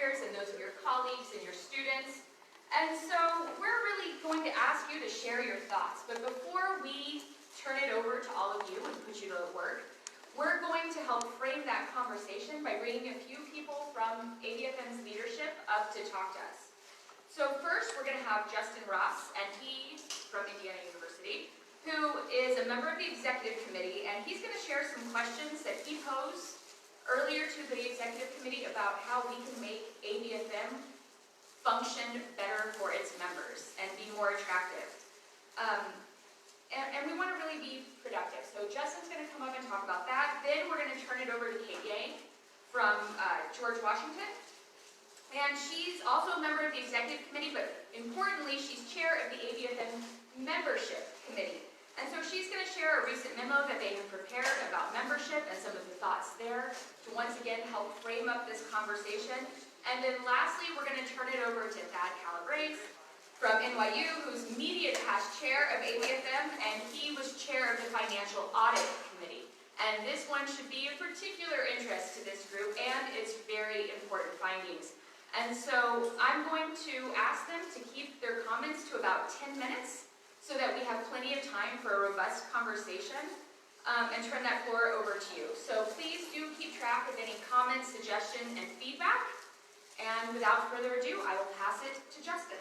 superiors and those of your colleagues and your students. And so we're really going to ask you to share your thoughts. But before we turn it over to all of you and put you to work, we're going to help frame that conversation by bringing a few people from ABFM's leadership up to talk to us. So first, we're going to have Justin Ross, and he's from Indiana University, who is a member of the executive committee, and he's going to share some questions that he posed earlier to the executive committee about how we can make ABFM function better for its members and be more attractive. And we want to really be productive. So Justin's going to come up and talk about that. Then we're going to turn it over to Kate Yang from George Washington. And she's also a member of the executive committee, but importantly, she's chair of the ABFM membership committee. And so she's going to share a recent memo that they have prepared about membership and some of the thoughts there to once again help frame up this conversation. And then lastly, we're going to turn it over to Thad Calabrese from NYU, who's media past chair of ABFM, and he was chair of the Financial Audit Committee. And this one should be of particular interest to this group and its very important findings. And so I'm going to ask them to keep their comments to about 10 minutes so that we have plenty of time for a robust conversation, and turn that floor over to you. So please do keep track of any comments, suggestions, and feedback. And without further ado, I will pass it to Justin.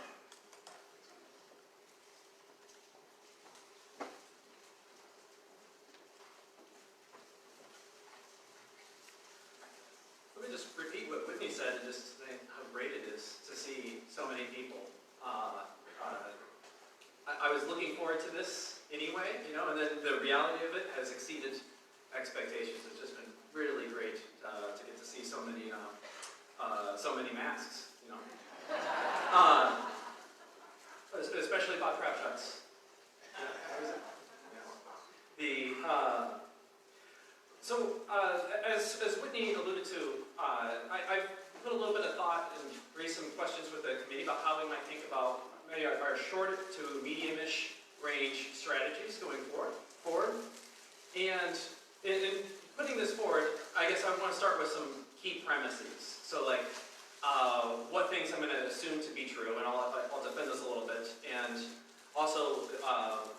Let me just repeat what Whitney said and just say how great it is to see so many people. I was looking forward to this anyway, you know, and then the reality of it has exceeded expectations. It's just been really great to get to see so many masks, you know. Especially Bob Crouchouts. As Whitney alluded to, I've put a little bit of thought and raised some questions with the committee about how we might think about maybe our short to medium-ish range strategies going forward. And in putting this forward, I guess I want to start with some key premises. So like, what things I'm going to assume to be true, and I'll defend this a little bit, and also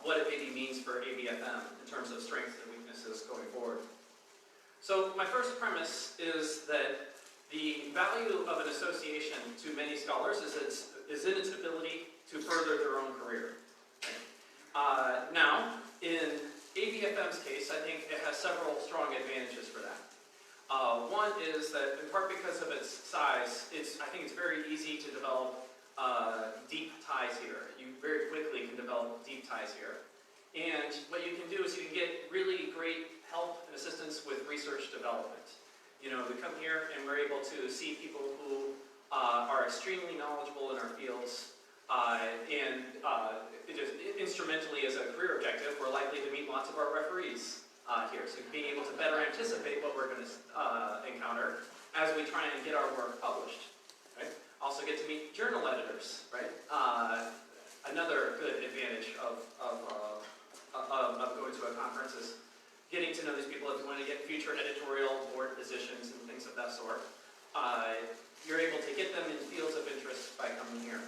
what it maybe means for ABFM in terms of strengths and weaknesses going forward. So my first premise is that the value of an association to many scholars is in its ability to further their own career. Now, in ABFM's case, I think it has several strong advantages for that. One is that, in part because of its size, I think it's very easy to develop deep ties here. You very quickly can develop deep ties here. And what you can do is you can get really great help and assistance with research development. You know, we come here and we're able to see people who are extremely knowledgeable in our fields, and just instrumentally as a career objective, we're likely to meet lots of our referees here. So being able to better anticipate what we're going to encounter as we try and get our work published. Right? Also get to meet journal editors. Right? Another good advantage of going to a conference is getting to know these people if you want to get future editorial board positions and things of that sort. You're able to get them in fields of interest by coming here.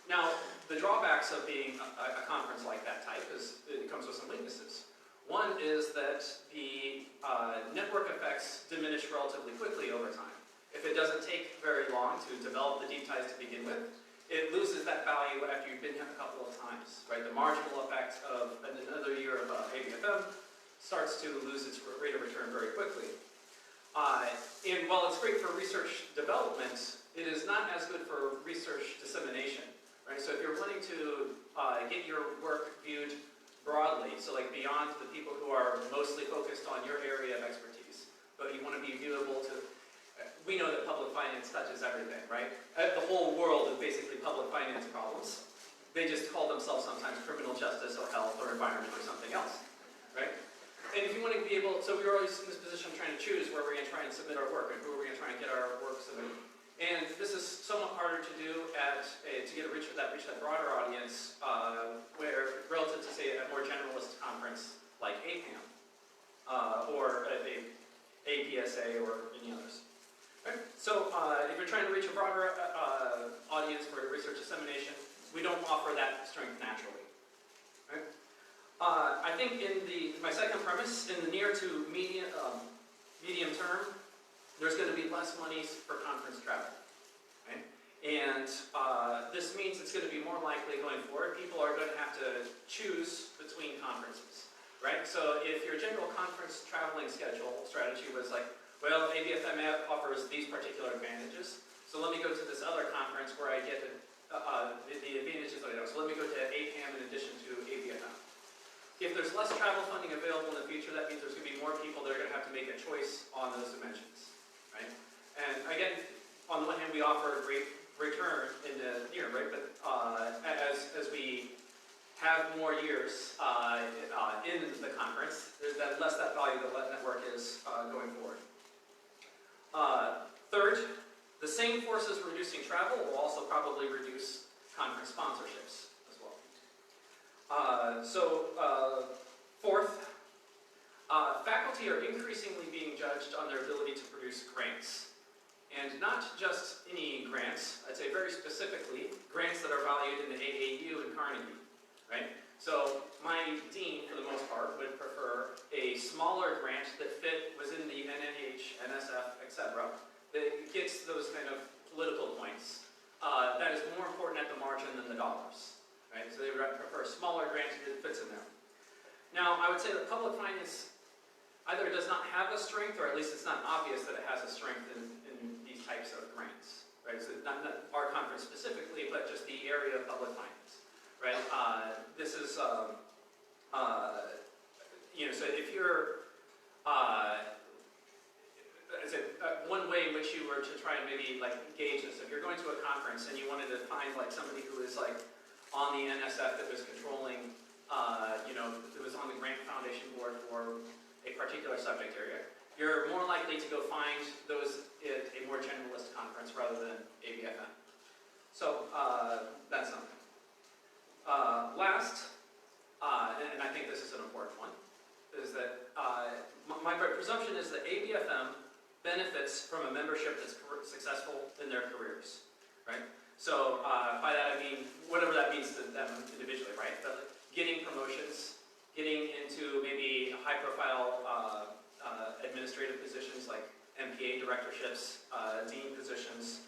Now, the drawbacks of being a conference like that type is it comes with some weaknesses. One is that the network effects diminish relatively quickly over time. If it doesn't take very long to develop the deep ties to begin with, it loses that value after you've been here a couple of times, right? The marginal effect of another year of ABFM starts to lose its rate of return very quickly. And while it's great for research development, it is not as good for research dissemination, right? So if you're wanting to get your work viewed broadly, so like beyond the people who are mostly focused on your area of expertise, but you want to be viewable to, we know that public finance touches everything, right? The whole world is basically public finance problems. They just call themselves sometimes criminal justice or health or environment or something else, right? And if you want to be able, so we were always in this position trying to choose where we're going to try and submit our work and who are we going to try and get our work submitted. And this is somewhat harder to do to get reach that broader audience, where relative to say a more generalist conference like APAM or a APSA or any others. Right? So So if you're trying to reach a broader audience for research dissemination, we don't offer that strength naturally. Right? I think in my second premise, in the near to medium term, there's going to be less monies for conference travel. Right? And this means it's going to be more likely going forward. People are going to have to choose between conferences. Right? So if your general conference traveling schedule strategy was like, well, ABFM offers these particular advantages, so let me go to this other conference where I get the advantages that I know. So let me go to APAM in addition to ABFM. If there's less travel funding available in the future, that means there's going to be more people that are going to have to make a choice on those dimensions. Right? And again, on the one hand, we offer a great return in the year, right? But as we have more years in the conference, there's less that value that network is going forward. Third, the same forces reducing travel will also probably reduce conference sponsorships as well. Fourth, faculty are increasingly being judged on their ability to produce grants. And not just any grants, I'd say very specifically, grants that are valued in the AAU and Carnegie. Right? So my dean, for the most part, would prefer a smaller grant that fit within the NNH, NSF, etc., that gets those kind of political points. That is more important at the margin than the dollars. Right? So they would prefer a smaller grant that fits in there. Now, I would say that public finance either does not have a strength, or at least it's not obvious that it has a strength in these types of grants. Right? So not our conference specifically, but just the area of public finance. Right? This is, so if you're, one way in which you were to try and maybe like gauge this, if you're going to a conference and you wanted to find like somebody who is like on the NSF that was controlling, that was on the grant foundation board for a particular subject area, you're more likely to go find those at a more generalist conference rather than ABFM. So that's something. Last, and I think this is an important one, is that my presumption is that ABFM benefits from a membership that's successful in their careers, right? So by that I mean whatever that means to them individually, right? But getting promotions, getting into maybe high-profile administrative positions like MPA directorships, dean positions,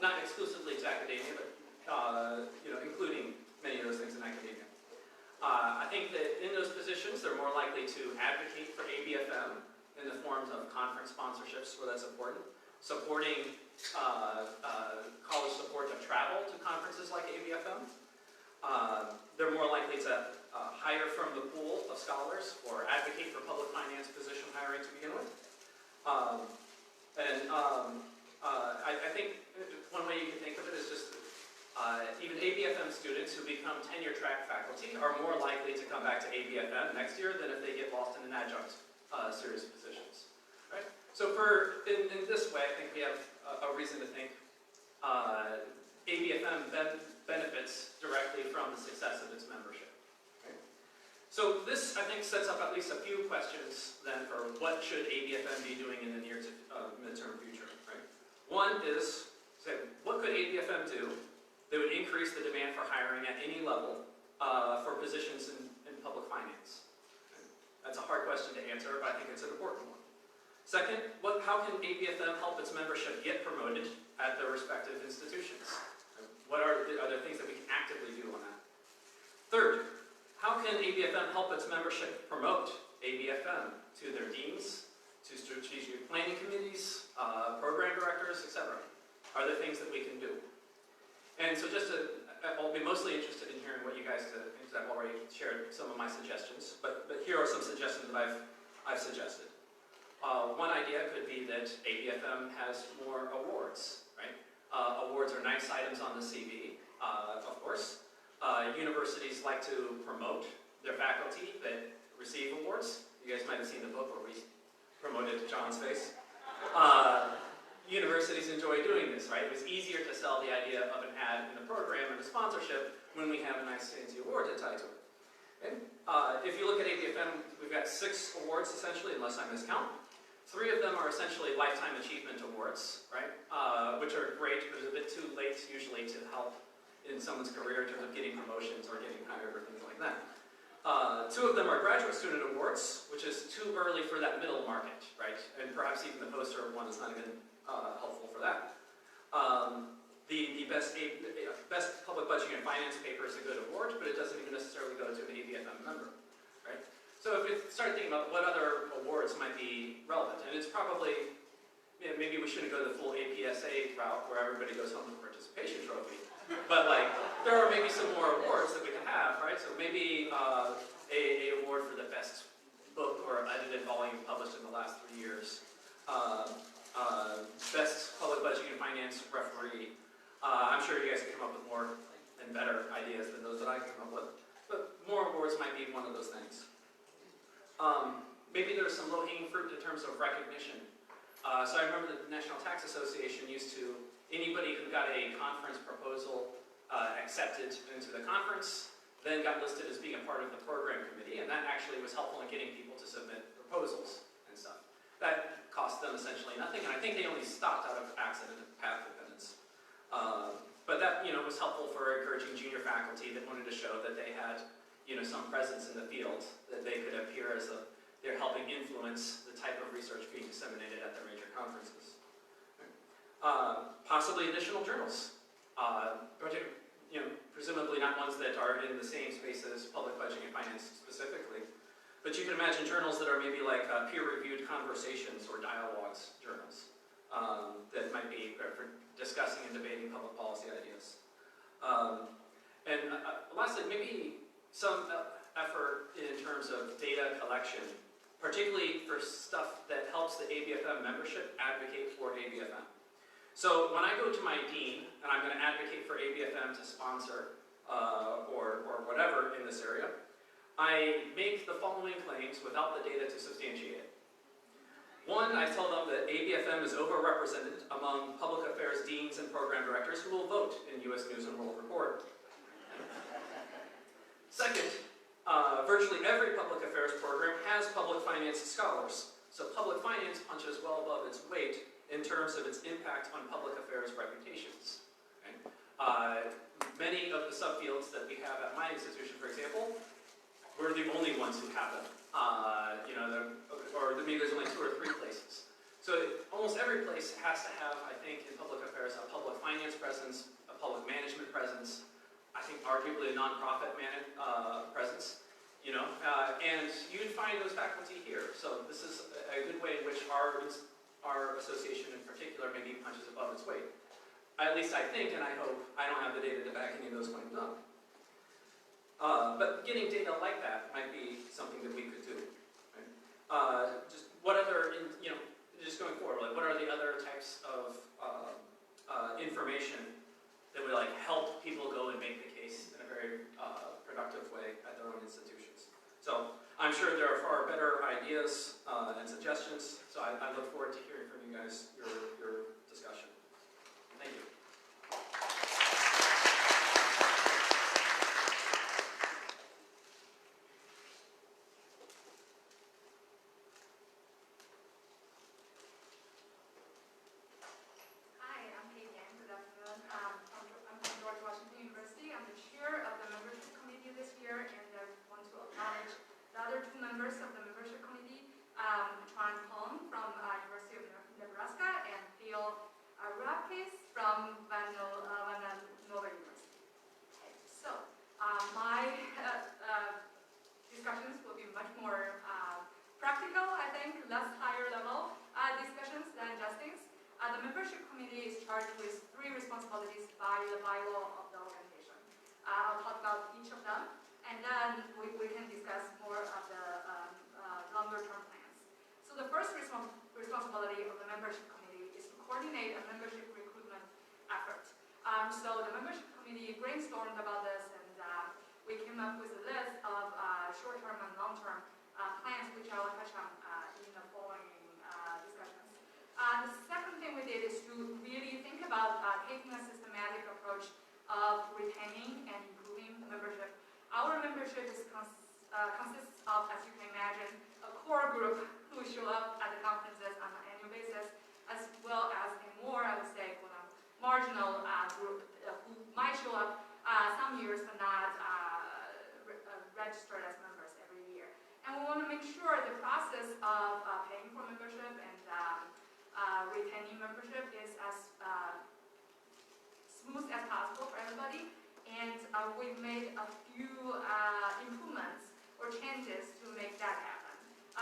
not exclusively to academia, but including many of those things in academia. I think that in those positions, they're more likely to advocate for ABFM in the forms of conference sponsorships where that's important, supporting college support of travel to conferences like ABFM. They're more likely to hire from the pool of scholars or advocate for public finance position hiring to begin with. I think one way you can think of it is just even ABFM students who become tenure-track faculty are more likely to come back to ABFM next year than if they get lost in an adjunct series of positions. Right? So in this way, I think we have a reason to think ABFM benefits directly from the success of its membership. Right? So this, I think, sets up at least a few questions then for what should ABFM be doing in the near to midterm future. Right? One is, what could ABFM do that would increase the demand for hiring at any level for positions in public finance? That's a hard question to answer, but I think it's an important one. Second, how can ABFM help its membership get promoted at their respective institutions? What are there things that we can actively do on that? Third, how can ABFM help its membership promote ABFM to their deans, to strategic planning committees, program directors, etc.? Are there things that we can do? And so I'll be mostly interested in hearing what you guys do, because I've already shared some of my suggestions, but here are some suggestions that I've suggested. One idea could be that ABFM has more awards, right? Awards are nice items on the CV, of course. Universities like to promote their faculty that receive awards. You guys might have seen the book where we promoted John's face. Universities enjoy doing this, right? It was easier to sell the idea of an ad in a program and a sponsorship when we have a nice fancy award to tie to it. Okay? If you look at ABFM, we've got 6 awards essentially, unless I miscount. 3 of them are essentially lifetime achievement awards, right? place usually to help in someone's career in terms of getting promotions or getting hired or things like that. Two of them are graduate student awards, which is too early for that middle market, right? And perhaps even the poster one is not even helpful for that. The best public budgeting and finance paper is a good award, but it doesn't even necessarily go to an ABFM member, right? So if we start thinking about what other awards might be relevant, and it's probably, maybe we shouldn't go the full APSA route where everybody goes home with a participation trophy, but like, there are maybe some more awards that we can have, right? So maybe a award for the best book or edited volume published in the last 3 years. Best public budgeting and finance referee. I'm sure you guys can come up with more and better ideas than those that I can come up with. But more awards might be one of those things. Maybe there's some low-hanging fruit in terms of recognition. So I remember the National Tax Association used to, anybody who got a conference proposal accepted into the conference, then got listed as being a part of the program committee, and that actually was helpful in getting people to submit proposals and stuff. That cost them essentially nothing, and I think they only stopped out of accident path dependence. But that, was helpful for encouraging junior faculty that wanted to show that they had, some presence in the field, that they could appear as they're helping influence the type of research being disseminated at their major conferences. Possibly additional journals. Presumably not ones that are in the same space as public budgeting and finance specifically, but you can imagine journals that are maybe like peer-reviewed conversations or dialogues journals that might be for discussing and debating public policy ideas. Lastly, maybe some effort in terms of data collection, particularly for stuff that helps the ABFM membership advocate for ABFM. So when I go to my dean and I'm going to advocate for ABFM to sponsor or whatever in this area, I make the following claims without the data to substantiate it. One, I tell them that ABFM is overrepresented among public affairs deans and program directors who will vote in U.S. News and World Report. Second, virtually every public affairs program has public finance scholars, so public finance punches well above its weight in terms of its impact on public affairs reputations. Okay? Many of the subfields that we have at my institution, for example, we're the only ones who have them. Or maybe there's only 2 or 3 places. So almost every place has to have, I think, in public affairs, a public finance presence, a public management presence, I think arguably a nonprofit presence, and you'd find those faculty here. So this is a good way in which our association in particular maybe punches above its weight. At least I think, and I hope. I don't have the data to back any of those claims up. But getting data like that might be something that we could do. Right? Just what other, just going forward, like what are the other types of information that would help people go and make the case in a very productive way at their own institutions? So I'm sure there are far better ideas and suggestions, so I look forward to hearing from you guys, your discussion. Thank you. Hi, I'm Kate Yang. Good afternoon. I'm from George Washington University. I'm the chair of the membership committee this year, and I want to acknowledge the other 2 members of the membership committee, Chuan Hong from University of Nebraska and Theo Rapkis from Villanova University. Okay, so my discussions will be much more practical, I think, less higher level discussions than Justin's. The membership committee is charged with 3 responsibilities by the bylaw of the organization. I'll talk about each of them, and then we can discuss more of the longer-term plans. So the first responsibility of the membership committee is to coordinate a membership recruitment effort. So the membership committee brainstormed about this, and we came up with a list of short-term and long-term plans, which I will touch on in the following discussions. The second thing we did is to really think about taking a systematic approach of retaining and improving the membership. Our membership consists of, as you can imagine, a core group who show up at the conferences on an annual basis, as well as a more, I would say, marginal group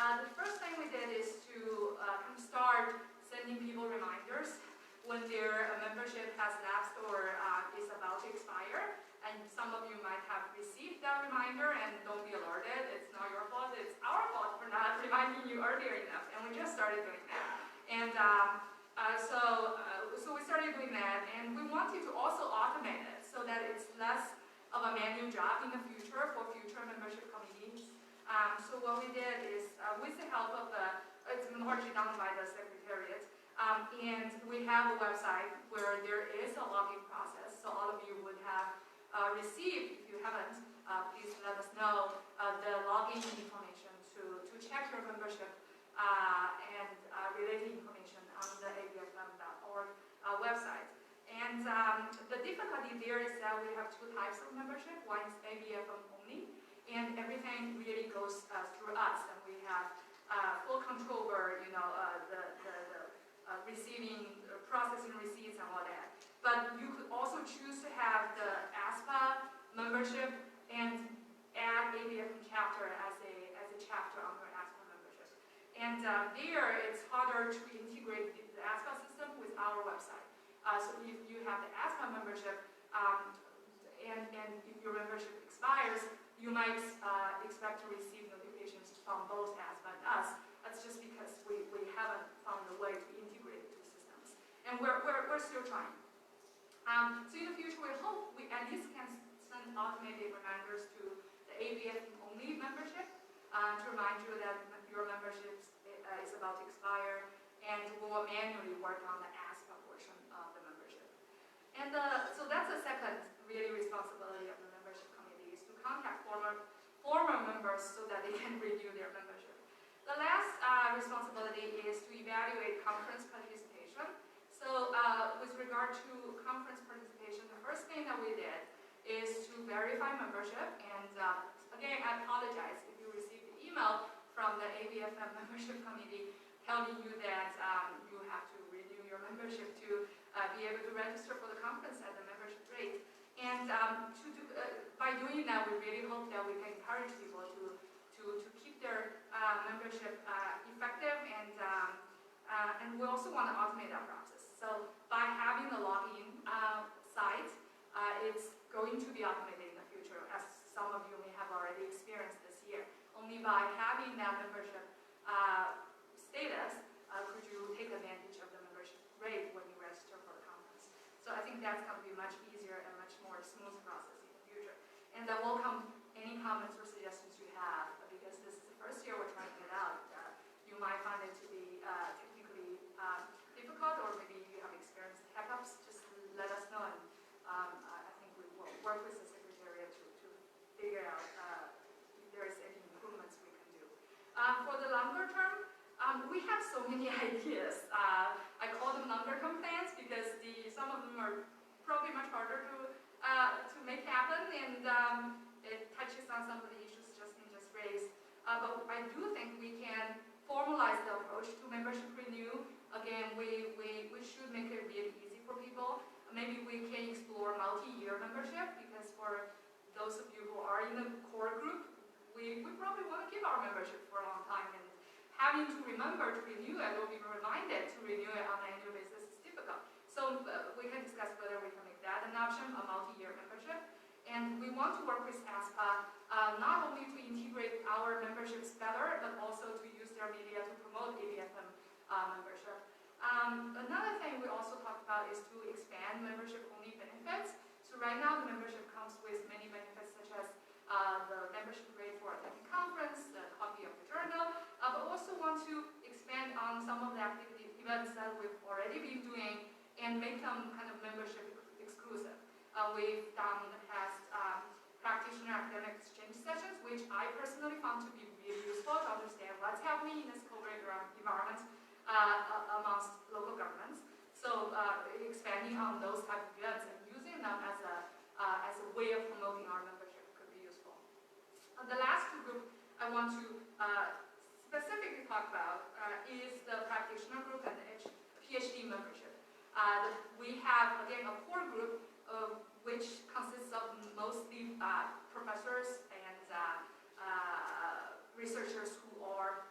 The first thing we did is to kind of start sending people reminders when their membership has lapsed or is about to expire. And some of you might have received that reminder, and don't be alerted. It's not your fault. It's our fault for not reminding you earlier enough. And we just started doing that. And so we started doing that, and we wanted to also automate it so that it's less of a manual job in the future for future membership committees. So what we did is, with the help of it's largely done by the Secretariat, and we have a website where there is a login process, so all of you would have received, if you haven't, please let us know the login information to check your membership and related information on the abfm.org website. And the difficulty there is that we have two types of membership. One is ABFM only, and everything really goes through us, and we have full control over, the receiving, processing receipts and all that. But you could also choose to have the ASPA membership and add ABFM chapter as a chapter under ASPA membership. And there, it's harder to integrate the ASPA system with our website. So if you have the ASPA membership, and if your membership expires, you might expect to receive notifications from both ASPA and us. That's just because we haven't found a way to integrate the two systems. And we're still trying. So in the future, we hope we at least can send automated reminders to the ABFM only membership to remind you that your membership is about to expire, and we will manually work on the ASPA portion of the membership. And so that's the second really responsibility of the membership committee, is to contact former members so that they can renew their membership. The last responsibility is to evaluate conference participation. So with regard to conference participation, the first thing that we did is to verify membership. And again, I apologize if you received the email from the ABFM membership committee telling you that you have to renew your membership to be able to register for the conference at the membership rate. And by doing that, we really hope that we can encourage people to keep their membership effective, and we also want to automate that process. So by having the login site, it's going to be automated in the future, as some of you may have already experienced this year. Only by having that membership status could you take advantage of the membership rate when you register for the conference. So I think that's going to be much easier and much more smooth process in the future. And I welcome any comments or suggestions you have, because this is the first year we're trying it out. You might find it to be technically difficult, or maybe you have experienced hiccups. Just let us know, and I think we will work with the Secretariat to figure out if there is any improvements we can do. For the longer term, we have so many ideas. I call them longer-term plans because some of them are probably much harder to make happen, and it touches on some of the issues Justin just raised. But I do think we can formalize the approach to membership renew. Again, we should make it really easy for people. Maybe we can explore multi-year membership, because for those of you who are in the core group, we probably want to keep our membership for a long time, and having to remember to renew it or be reminded to renew it on an annual basis is difficult. So we can discuss whether we can make that an option, a multi-year membership. And we want to work with ASPA not only to integrate our memberships better, but also to use their media to promote ABFM membership. Another thing we also talked about is to expand membership-only benefits. So right now, the membership comes with many benefits, such as the membership rate for attending conference, the copy of the journal, but also want to expand on some of the activity events that we've already been doing and make them kind of membership exclusive. We've done in the past practitioner academic exchange sessions, which I personally found to be really useful to understand what's happening in this COVID environment amongst local governments. So expanding on those type of events and using them as a way of promoting our membership could be useful. The last two group I want to specifically talk about is the practitioner group and the PhD membership. We have, again, a core group which consists of mostly professors and researchers who are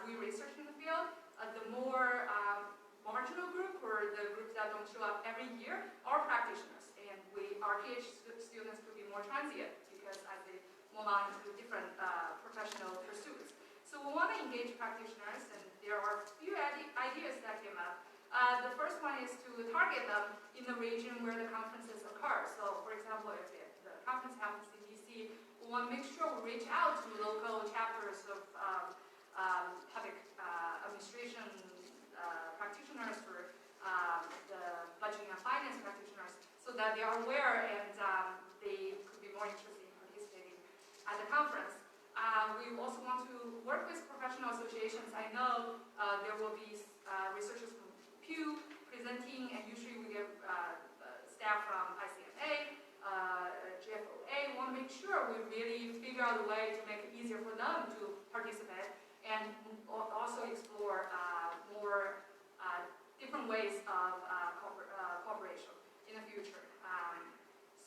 doing research in the field. The more marginal group, or the groups that don't show up every year, are practitioners. And our PhD students could be more transient because as they move on to different professional pursuits. So we want to engage practitioners, and there are a few ideas that came up. The first one is to target them in the region where the conferences occur. So, for example, if the conference happens in DC, we want to make sure we reach out to local chapters of public administration practitioners, or the budgeting and finance practitioners, so that they are aware and they could be more interested in participating at the conference. We also want to work with professional associations. I know there will be researchers from Pew presenting, and usually we get staff from ICMA, GFOA. We want to make sure we really figure out a way to make it easier for them to participate, and also explore more different ways of cooperation in the future.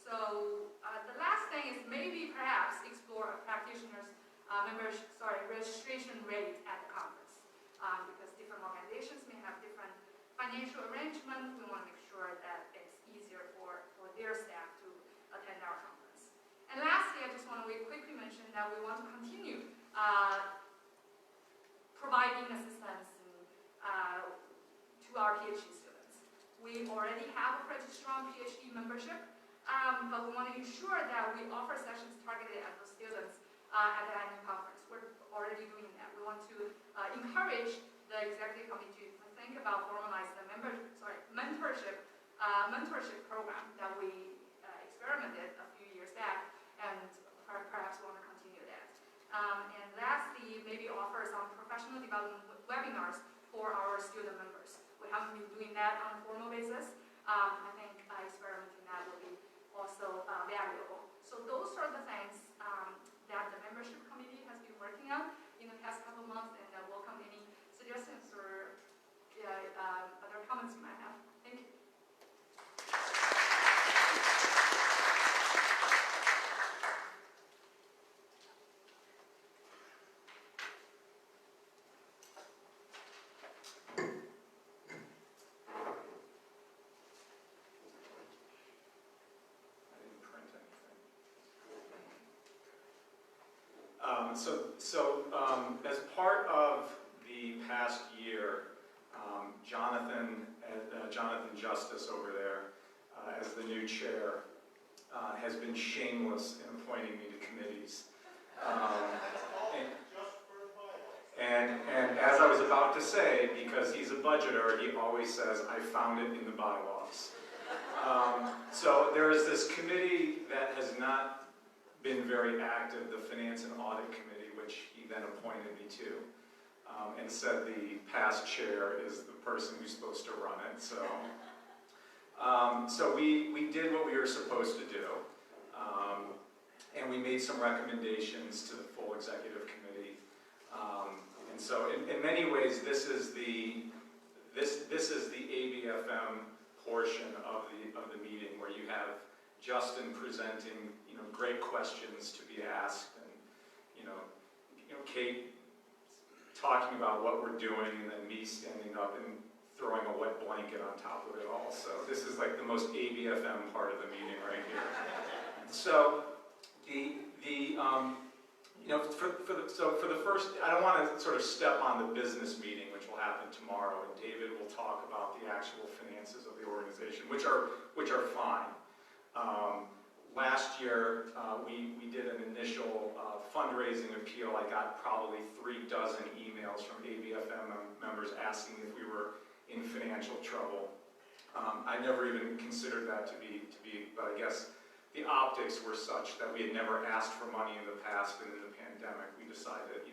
So the last thing is maybe perhaps explore a practitioner's registration rate at the conference, because different organizations may have different financial arrangements. We want to make sure that it's easier for their staff to attend our conference. And lastly, I just want to quickly mention that we want to continue providing assistance to our PhD students. We already have a pretty strong PhD membership, but we want to ensure that we offer sessions targeted at the students at the annual conference. We're already doing that. We want to encourage the executive committee to think about formalizing the mentorship program that we experimented a few years back, and perhaps want to continue that. And lastly, maybe offer some professional development webinars for our student members. We haven't been doing that on a formal basis. I think experimenting that will be also valuable. So those are the things that the membership committee has been working on in the past couple of months, and I welcome any suggestions or other comments you might have. Thank you. As part of the past year, Jonathan Justice over there, as the new chair, has been shameless in appointing me to committees. And as I was about to say, because he's a budgeter, he always says, "I found it in the bylaws." So there is this committee that has not been very active, the Finance and Audit Committee, which he then appointed me to, and said the past chair is the person who's supposed to run it. So we did what we were supposed to do, and we made some recommendations to the full executive committee. And so in many ways, this is the ABFM portion of the meeting, where you have Justin presenting, great questions to be asked, and Kate talking about what we're doing, and then me standing up and throwing a wet blanket on top of it all. So this is like the most ABFM part of the meeting right here. So for the first, I don't want to sort of step on the business meeting, which will happen tomorrow, and David will talk about the actual finances of the organization, which are fine. Last year, we did an initial fundraising appeal. I got probably 36 emails from ABFM members asking if we were in financial trouble. I never even considered that to be, but I guess the optics were such that we had never asked for money in the past, and in the pandemic we decided,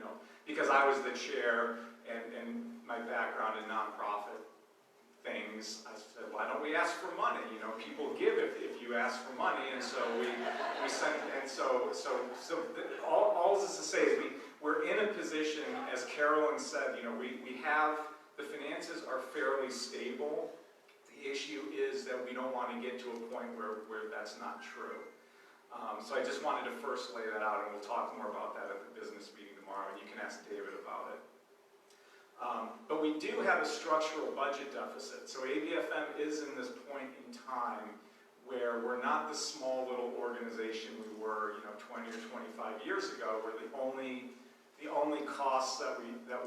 because I was the chair and my background in nonprofit things, I said, why don't we ask for money? People give if you ask for money, and so we sent, and so all this is to say is we're in a position, as Carolyn said, we have, the finances are fairly stable. The issue is that we don't want to get to a point where that's not true. So I just wanted to first lay that out, and we'll talk more about that at the business meeting tomorrow, and you can ask David about it. But we do have a structural budget deficit. So ABFM is in this point in time where we're not the small little organization we were, 20 or 25 years ago, where the only costs that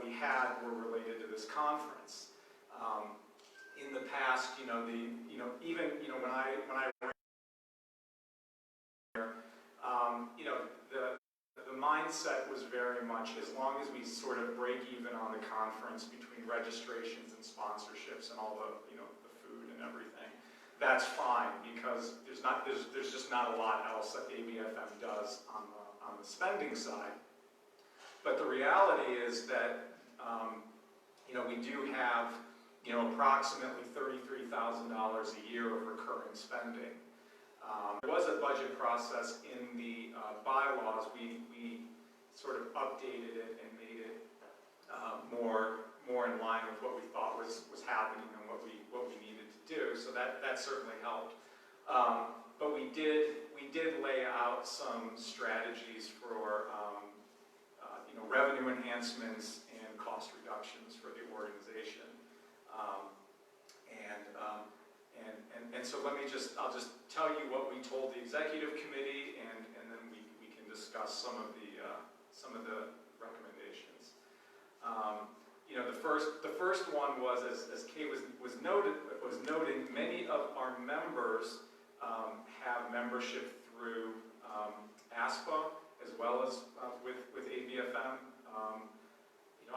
we had were related to this conference. In the past, even when I ran here, the mindset was very much as long as we sort of break even on the conference between registrations and sponsorships and all the the food and everything, that's fine, because there's just not a lot else that ABFM does on the spending side. But the reality is that we do have approximately $33,000 a year of recurring spending. There was a budget process in the bylaws. We sort of updated it and made it more in line with what we thought was happening and what we needed to do. So that certainly helped. But we did lay out some strategies for revenue enhancements and cost reductions for the organization. And so I'll just tell you what we told the executive committee, and then we can discuss some of the recommendations. The first one was, as Kay was noting, many of our members have membership through ASPA as well as with ABFM.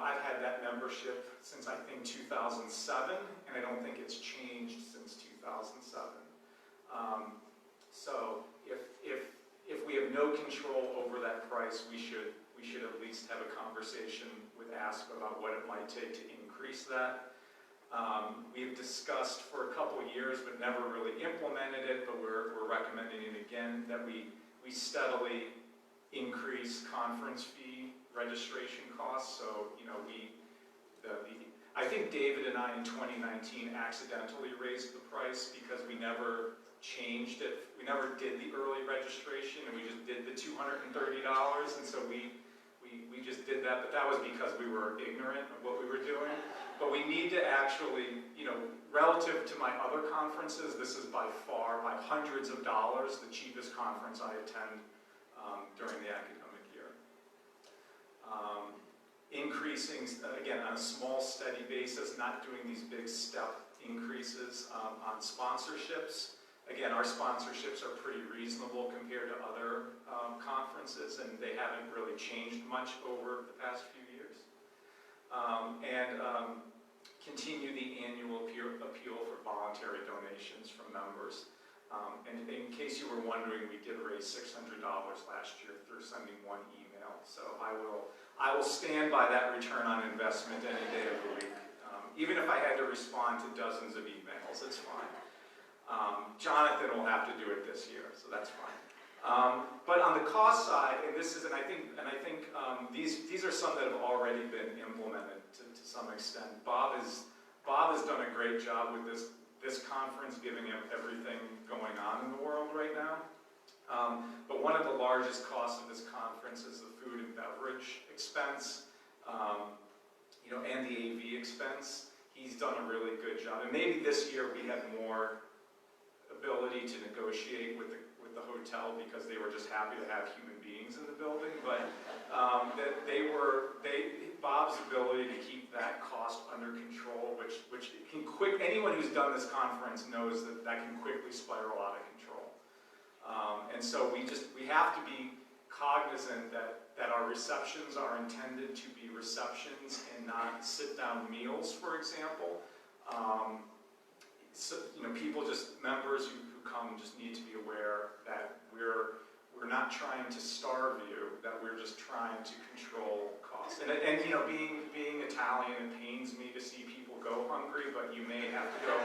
I've had that membership since I think 2007, and I don't think it's changed since 2007. So if we have no control over that price, we should at least have a conversation with ASPA about what it might take to increase that. We've discussed for a couple years but never really implemented it, but we're recommending it again, that we steadily increase conference fee registration costs. So, I think David and I in 2019 accidentally raised the price because we never changed it. We never did the early registration, and we just did the $230, and so we just did that, but that was because we were ignorant of what we were doing. But we need to actually, relative to my other conferences, this is by far, by hundreds of dollars, the cheapest conference I attend during the academic year. Increasing, again, on a small, steady basis, not doing these big step increases on sponsorships. Again, our sponsorships are pretty reasonable compared to other conferences, and they haven't really changed much over the past few years. Continue the annual appeal for voluntary donations from members. And in case you were wondering, we did raise $600 last year through sending one email. So I will stand by that return on investment any day of the week. Even if I had to respond to dozens of emails, it's fine. Jonathan will have to do it this year, so that's fine. But on the cost side, and I think these are some that have already been implemented to some extent. Bob has done a great job with this conference, giving him everything going on in the world right now. But one of the largest costs of this conference is the food and beverage expense, and the AV expense. He's done a really good job, and maybe this year we had more ability to negotiate with the hotel because they were just happy to have human beings in the building. But Bob's ability to keep that cost under control, which can anyone who's done this conference knows that can quickly spiral out of control. And so we have to be cognizant that our receptions are intended to be receptions and not sit-down meals, for example. So, members who come just need to be aware that we're not trying to starve you, that we're just trying to control costs. And being Italian, it pains me to see people go hungry, but you may have to go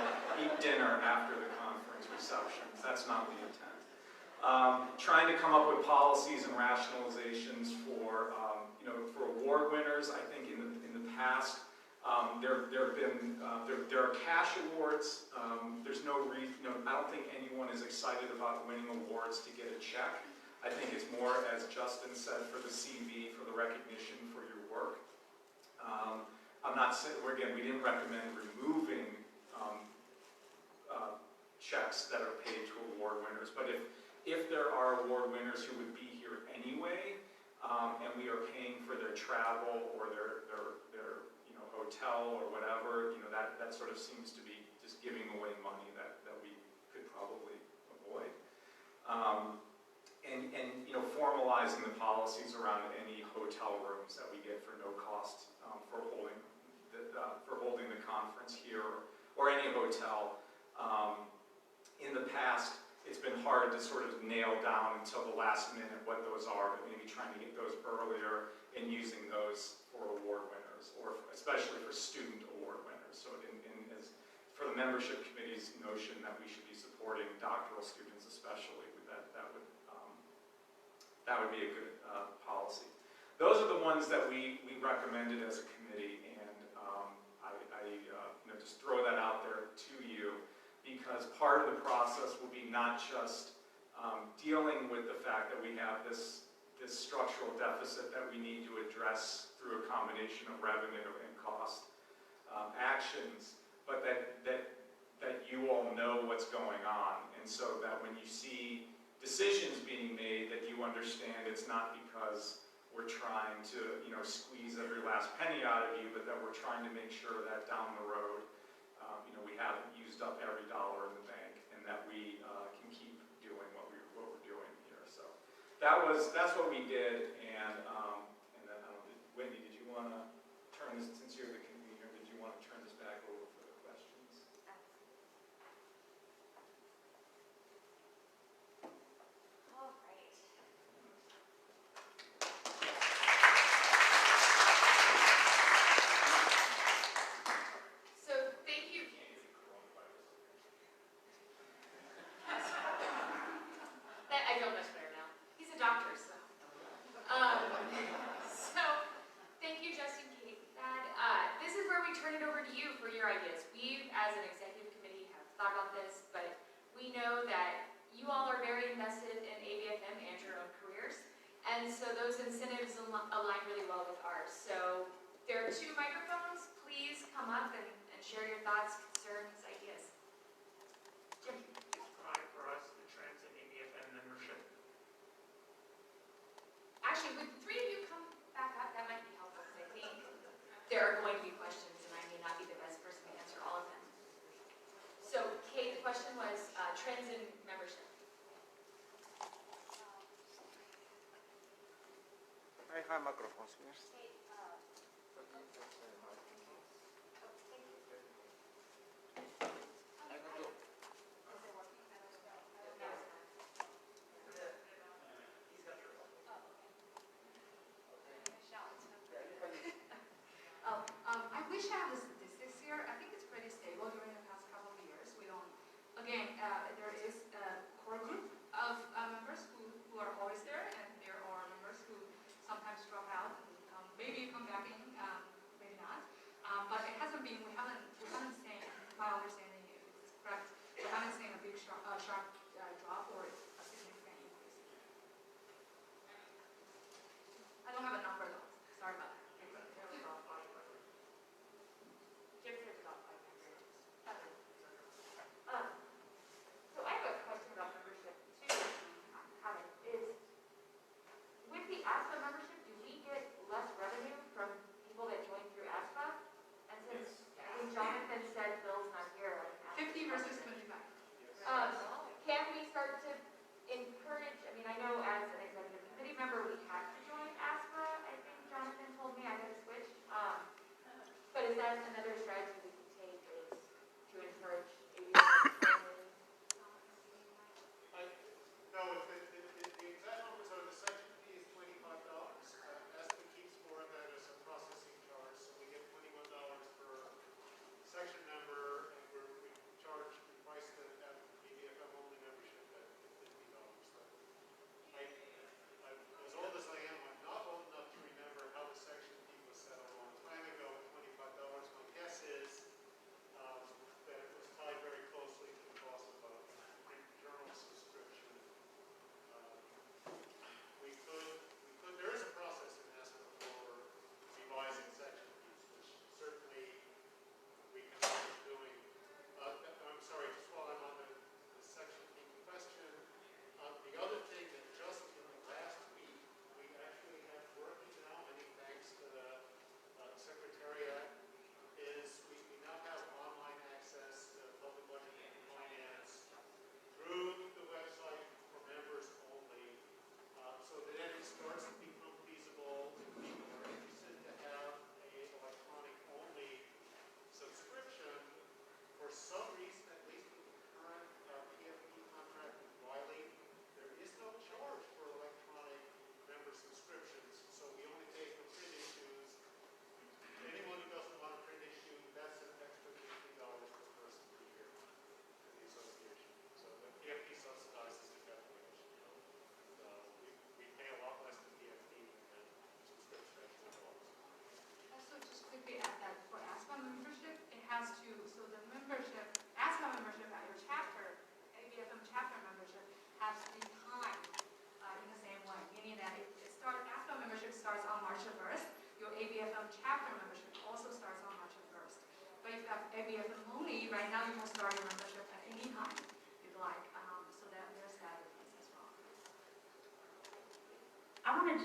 eat dinner after the conference receptions. That's not the intent. Trying to come up with policies and rationalizations for award winners. I think in the past, there are cash awards. There's no reason. I don't think anyone is excited about winning awards to get a check. I think it's more, as Justin said, for the CV, for the recognition for your work. I'm not saying, again, we didn't recommend removing checks that are paid to award winners, but if there are award winners who would be here anyway, and we are paying for their travel or their hotel or whatever, that sort of seems to be just giving away money that we could probably avoid. And formalizing the policies around any hotel rooms that we get for no cost for holding the conference here or any hotel. In the past, it's been hard to sort of nail down until the last minute what those are, but maybe trying to get those earlier and using those for award winners, or especially for student award winners. So as for the membership committee's notion that we should be supporting doctoral students especially, that would be a good policy. Those are the ones that we recommended as a committee, and I just throw that out there to you, because part of the process will be not just dealing with the fact that we have this structural deficit that we need to address through a combination of revenue and cost actions, but that you all know what's going on, and so that when you see decisions being made, that you understand it's not because we're trying to squeeze every last penny out of you, but that we're trying to make sure that down the road we haven't used up every dollar in the bank, and that we can keep doing what we're doing here. So that's what we did, and then Whitney, did you want to turn this, since you're the convener, did you want to turn this back over for the questions? All right. So thank you. That I feel much better now. He's a doctor, so. So thank you, Justin, Kate. This is where we turn it over to you for your ideas. We, as an executive committee, have thought about this, but we know that you all are very invested in ABFM and your own careers, and so those incentives align really well with ours. So there are 2 microphones. Please come up and share your thoughts, concerns, ideas. Jim. For us, the trends in ABFM membership. Actually, would the 3 of you come back up? That might be helpful, because I think there are going to be questions, and I may not be the best person to answer all of them. So, Kate, the question was trends in membership. I have microphones here. I wish I had the statistics here. I think it's pretty stable during the past couple of years. We don't, again, there is a core group of members who are always there, and there are members who sometimes drop out and maybe come back in, maybe not.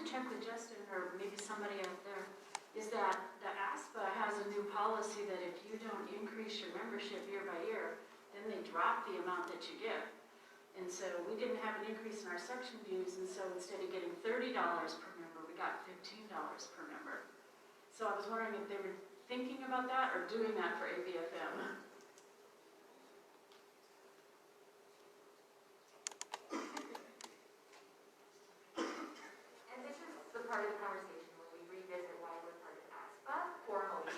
wanted to check with Justin or maybe somebody out there, is that the ASPA has a new policy that if you don't increase your membership year by year, then they drop the amount that you get. And so we didn't have an increase in our section dues, and so instead of getting $30 per member, we got $15 per member. So I was wondering if they were thinking about that or doing that for ABFM. And this is the part of the conversation where we revisit why we're part of ASPA formally.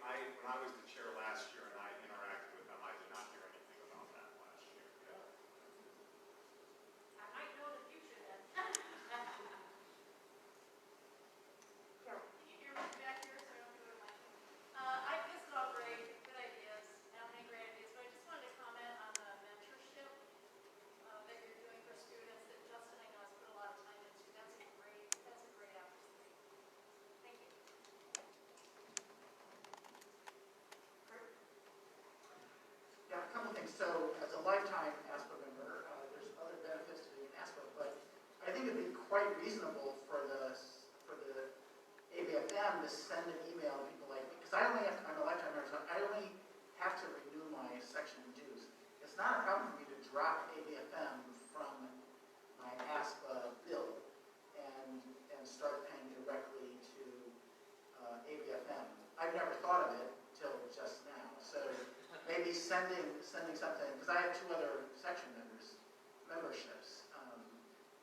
When I was the chair last year and I interacted with them, I did not hear anything about that last year. I might know the future then. Carol. Can you hear me back here so I don't go to my this is all great, good ideas, not many great ideas, but I just wanted to comment on the mentorship that you're doing for students that Justin, I know, has put a lot of time into. That's a great opportunity. Thank you. Yeah, a couple things. So, as a lifetime ASPA member, there's other benefits to being ASPA, but I think it'd be quite reasonable for the ABFM to send an email to people like me, because I'm a lifetime member, so I only have to renew my section dues. It's not a problem for me to drop ABFM from my ASPA bill and start paying directly to ABFM. I've never thought of it till just now. So maybe sending something, because I have 2 other section memberships.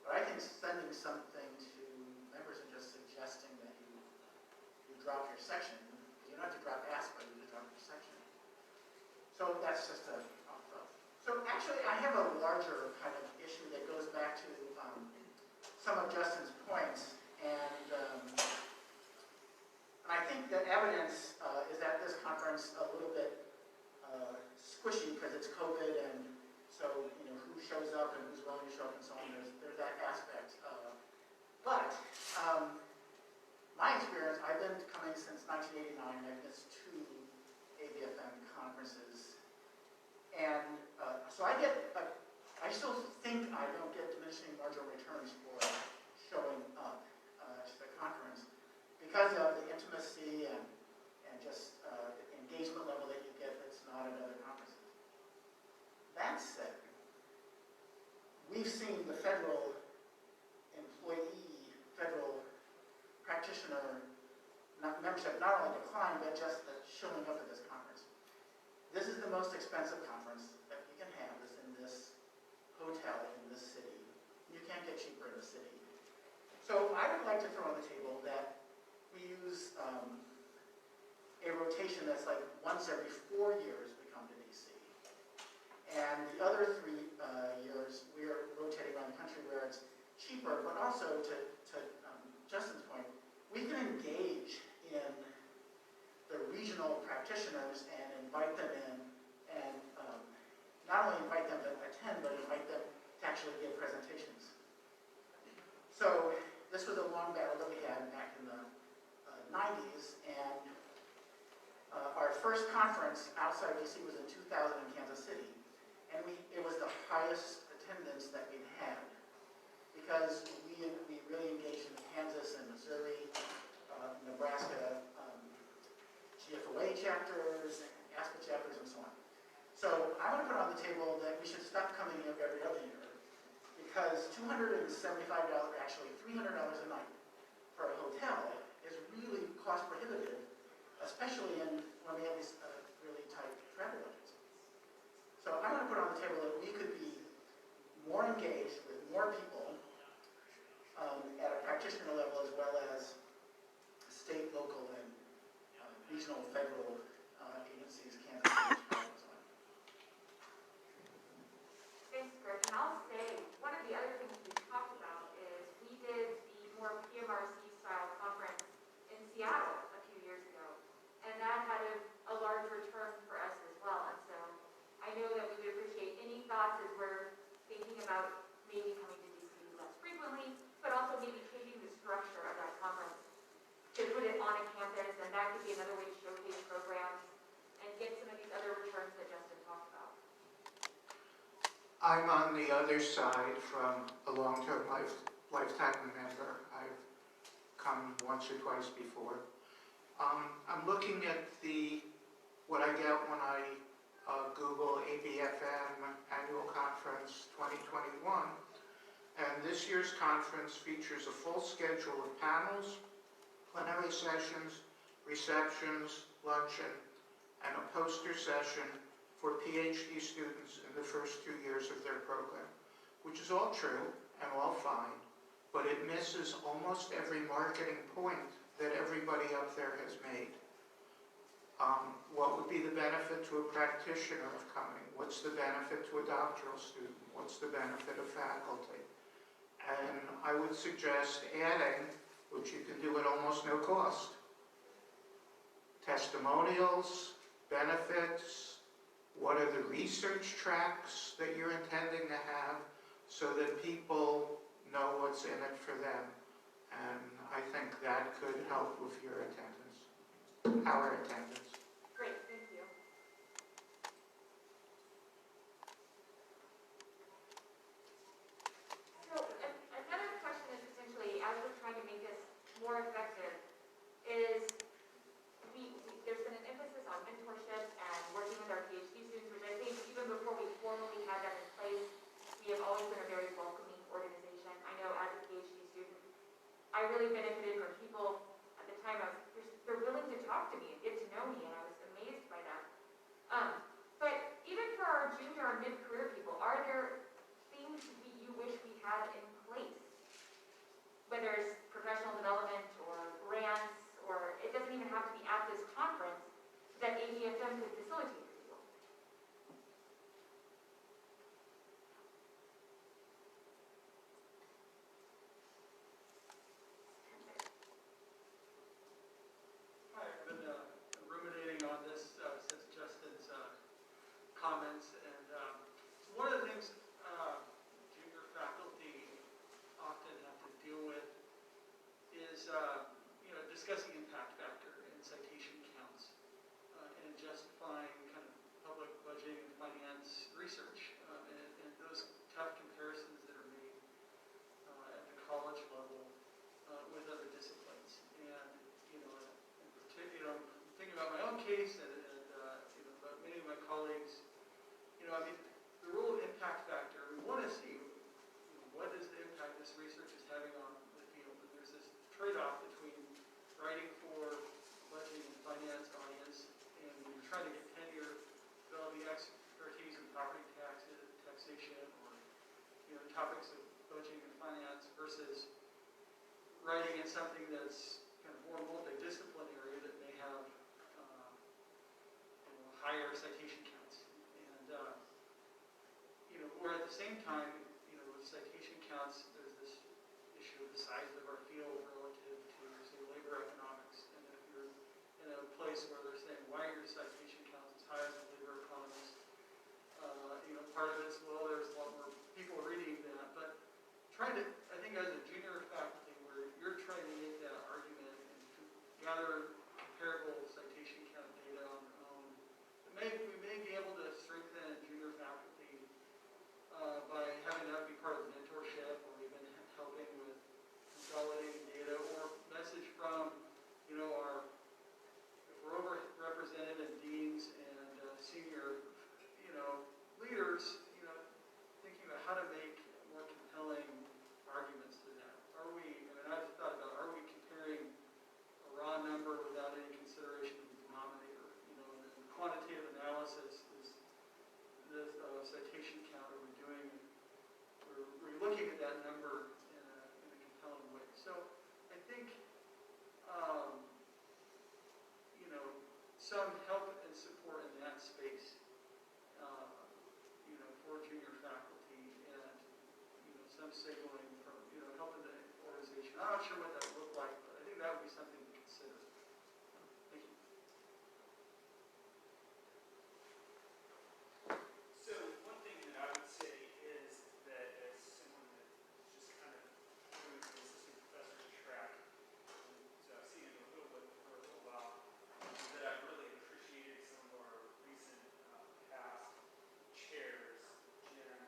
But I think sending something to members and just suggesting that you drop your section. You don't have to drop ASPA, you just drop your section. So that's just a thought. So actually, I have a larger kind of issue that goes back to some of Justin's points, and I think the evidence is at this conference a little bit squishy because it's COVID, and so who shows up and who's willing to show up and so on. There's that aspect. But my experience, I've been coming since 1989. I've missed 2 ABFM conferences, and so I still think I don't get diminishing marginal returns for showing up to the conference because of the intimacy and just the engagement level that you get that's not at other conferences. That said, we've seen the federal practitioner membership not only decline, but just the showing up at this conference. This is the most expensive conference that you can have is in this hotel in this city. You can't get cheaper in the city. So I would like to throw on the table that we use a rotation that's like once every 4 years we come to DC. And the other 3 years we're rotating around the country where it's cheaper, but also to Justin's point, we can engage in the regional practitioners and invite them in and not only invite them to attend, but invite them to actually give presentations. So this was a long battle that we had back in the 90s, and our first conference outside DC was in 2000 in Kansas City, and it was the highest attendance that we'd had because we really engaged in Kansas and Missouri, Nebraska, GFOA chapters, ASPA chapters, and so on. So I want to put on the table that we should stop coming here every other year because $275, actually $300 a night for a hotel is really cost prohibitive, especially when we have these really tight travel budgets. So I want to put on the table that we could be more engaged with more people at a practitioner level as well as state, local, and regional, federal agencies, Kansas City, Chicago, and so on. Thanks, Greg. And I'll say, one of the other things we talked about is we did the more PMRC-style conference in Seattle a few years ago, and that had a large return for us as well. And so I know that we would appreciate any thoughts as we're thinking about maybe coming to DC less frequently, but also maybe changing the structure of that conference to put it on a campus, and that could be another way to showcase programs and get some of these other I'm on the other side from a long-term lifetime member. I've come once or twice before. I'm looking at what I get when I Google ABFM Annual Conference 2021, and this year's conference features a full schedule of panels, plenary sessions, receptions, luncheon, and a poster session for PhD students in the first 2 years of their program, which is all true and all fine, but it misses almost every marketing point that everybody up there has made. What would be the benefit to a practitioner of coming? What's the benefit to a doctoral student? What's the benefit of faculty? And I would suggest adding, which you can do at almost no cost, testimonials, benefits, what are the research tracks that you're intending to have so that people know what's in it for them. And I think that could help with your attendance, our attendance. Great, thank you. So another question is essentially, as we're trying to make this more effective, is there's been an emphasis on mentorship and working with our PhD students, which I think even before we formally had that in place, we have always been a very welcoming organization. I know as a PhD student, I really benefited from people at the time. They're willing to talk to me and get to know me, and I was amazed by that. But even for our junior or mid-career people, are there things you wish we had in place? Whether it's professional development or grants, or it doesn't even have to be at this conference, that ABFM could facilitate for people. Hi, I've been ruminating on this since Justin's comments, and one of the things junior faculty often have to deal with is discussing impact factor and citation counts and justifying kind of public budgeting and finance research and those tough comparisons that are made at the college level with other disciplines. And in particular, I'm thinking about my own case and about many of my colleagues. The role of impact factor, we want to see what is the impact this research is having on the field. And there's this trade-off between writing for budgeting and finance audience, and when you're trying to get tenure, developing expertise in property taxation, or topics of budgeting and finance, versus writing in something that's kind of more multidisciplinary that may have higher citation counts. And or at the same time, with citation counts, there's this issue of the size of our field relative to, say, labor economics. And if you're in a place where they're saying, why are your citation counts as high as a labor economist? Part of it's, well, there's a lot more people reading that. But trying to, I think as a junior faculty, where you're trying to make that argument and to gather comparable citation count data on your own, we may be able to strengthen junior faculty by having that be part of mentorship, or even helping with consolidating data, or message from, if we're overrepresented in deans and senior, leaders, thinking about how to make more compelling arguments to that. I've thought about, are we comparing a raw number without any consideration of the denominator? And quantitative analysis is the citation count. Are we doing? We're looking at that number in a compelling way. So I think some help and support in that space, for junior faculty, and some signaling from helping the organization. I'm not sure what that would look like, but I think that would be something to consider. Thank you. So one thing that I would say is that as someone that just kind of moved the assistant professor's track, so I've seen it a little bit for a little while, that I've really appreciated some of our recent past chairs, Jim,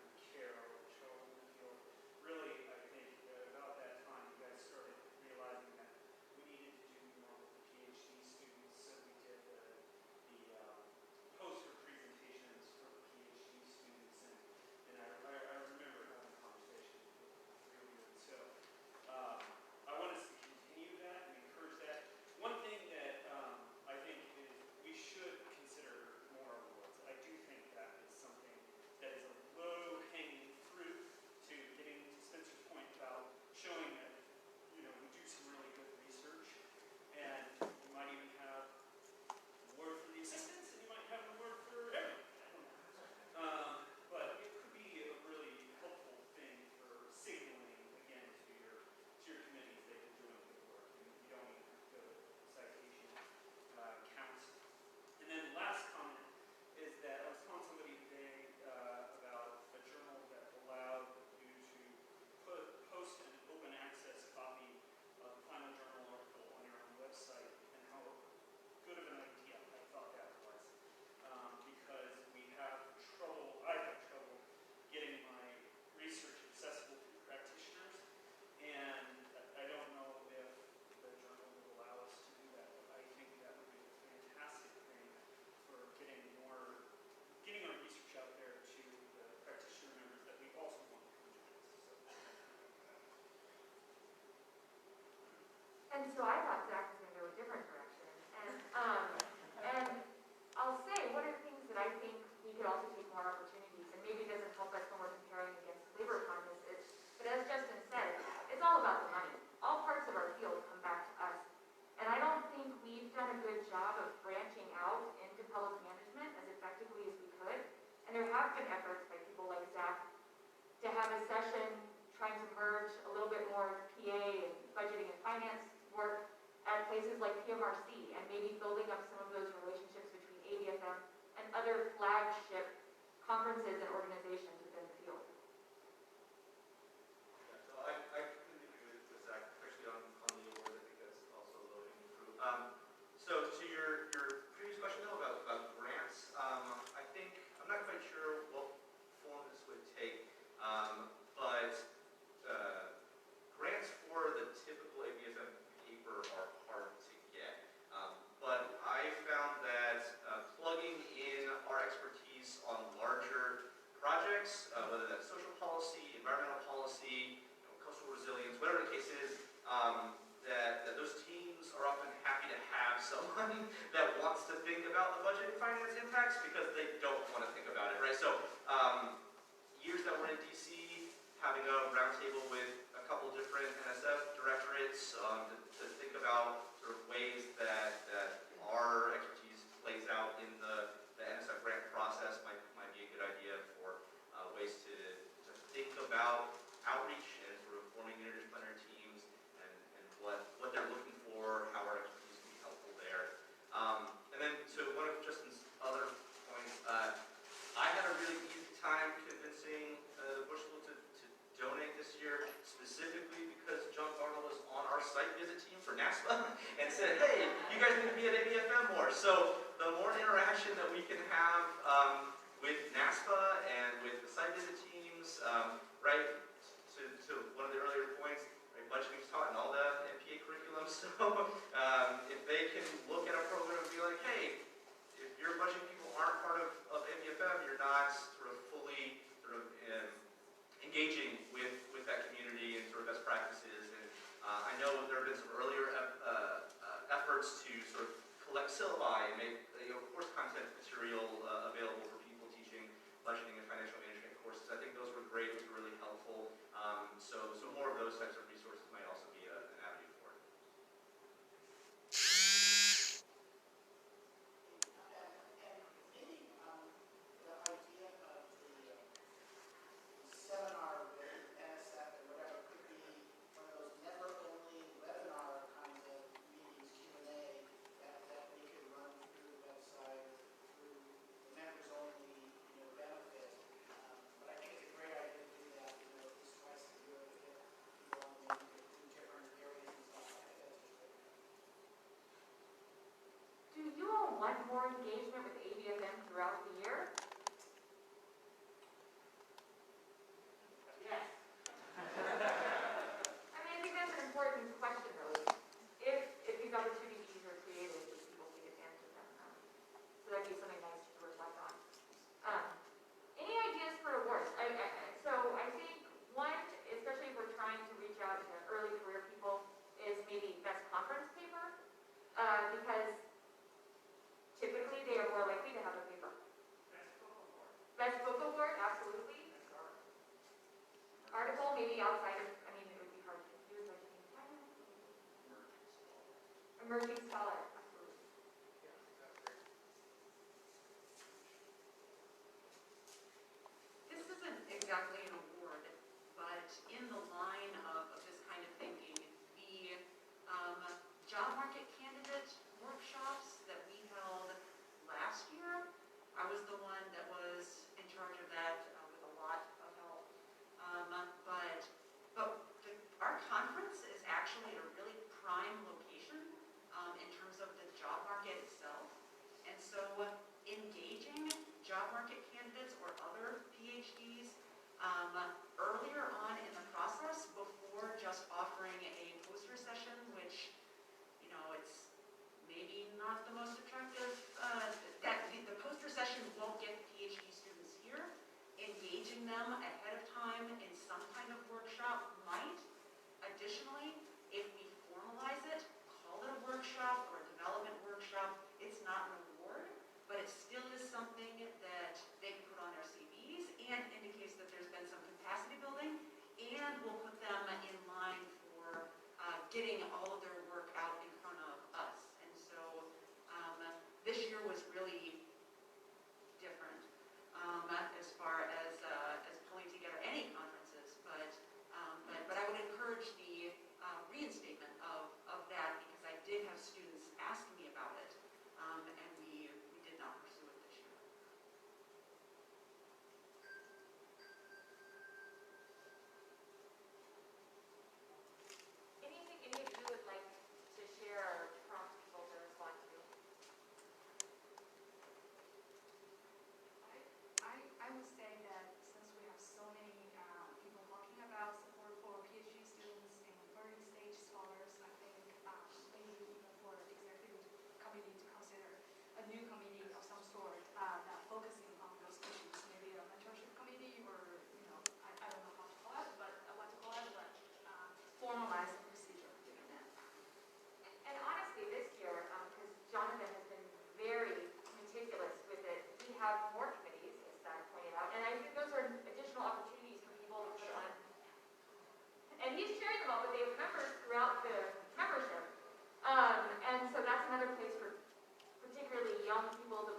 And so I thought Zach was going to go a different direction. And I'll say, one of the things that I think we could also take more opportunities, and maybe it doesn't help us when we're comparing against labor economists, but as Justin said, it's all about the money. All parts of our field come back to us. And I don't think we've done a good job of branching out into public management as effectively as we could. And there have been efforts by people like Zach to have a session trying to merge a little bit more PA and budgeting and finance work at places like PMRC, and maybe building up some of those relationships between ABFM and other flagship conferences and organizations within the field. Yeah, so I completely agree with Zach, especially on the award. I think that's also low hanging fruit. So to your previous question though about grants, I think I'm not quite sure what form this would take, but grants for the typical ABFM paper are hard to get. But I found that plugging in our expertise on larger projects, whether that's social policy, environmental policy, coastal resilience, whatever the case is, that those teams are often happy to have someone that wants to think about the budget and finance impacts because they don't want to think about it, right? So years that we're in DC, having a roundtable with a couple different NSF directorates to think about sort of ways that our expertise plays out in the NSF grant process might be a good idea for ways to think about outreach and sort of forming interdisciplinary teams and what they're looking for, how our expertise can be helpful there. And then to one of Justin's other points, I had a really easy time convincing the Bush School to donate this year, specifically because John Arnold was on our site visit team for NASPA and said, hey, you guys need to be at ABFM more. So the more interaction that we can have with NASPA and with the site visit teams, right, to one of the earlier points, right, budgeting is taught in all the MPA curriculum. So if they can look at a program and be like, hey, if your budgeting people aren't part of ABFM, you're not sort of fully sort of engaging with that community and sort of best practices. And I know there have been some earlier efforts to sort of collect syllabi and make course content material available for people teaching budgeting and financial management courses. I think those were great. Those were really helpful. So more of those types of resources might also be an avenue for it. And maybe the idea of the seminar with NSF and whatever could be one of those member-only webinar kinds of meetings, Q&A, that we could run through the website, through the members-only benefit. But I think it's a great idea to do that, at least twice a year to get people on the meeting through different areas and stuff. I think that's just great. Do you all want more engagement with ABFM throughout the year? Yes. I mean, I think that's an important question, really. If these opportunities are created, do people take advantage of them? So that'd be something nice to reflect on. Any ideas for awards? So I think one, especially if we're trying to reach out to early career people, is maybe best conference paper, because typically they are more likely to have a paper. Best book award, absolutely. Article, maybe outside of, I mean, it would be hard to do as much as emerging scholar, absolutely. This isn't exactly an award, but in the line of this kind of thinking, the job market candidate workshops that we held last year, I was the one that was in charge of that with a lot of help. But our conference is actually at a really prime location in terms of the job market itself. And so engaging job market candidates or other PhDs earlier on in the process before just offering a poster session, which, it's maybe not the most attractive, that the poster session won't get PhD students here. Engaging them ahead of time in some kind of workshop might. Additionally, if we formalize it young people, the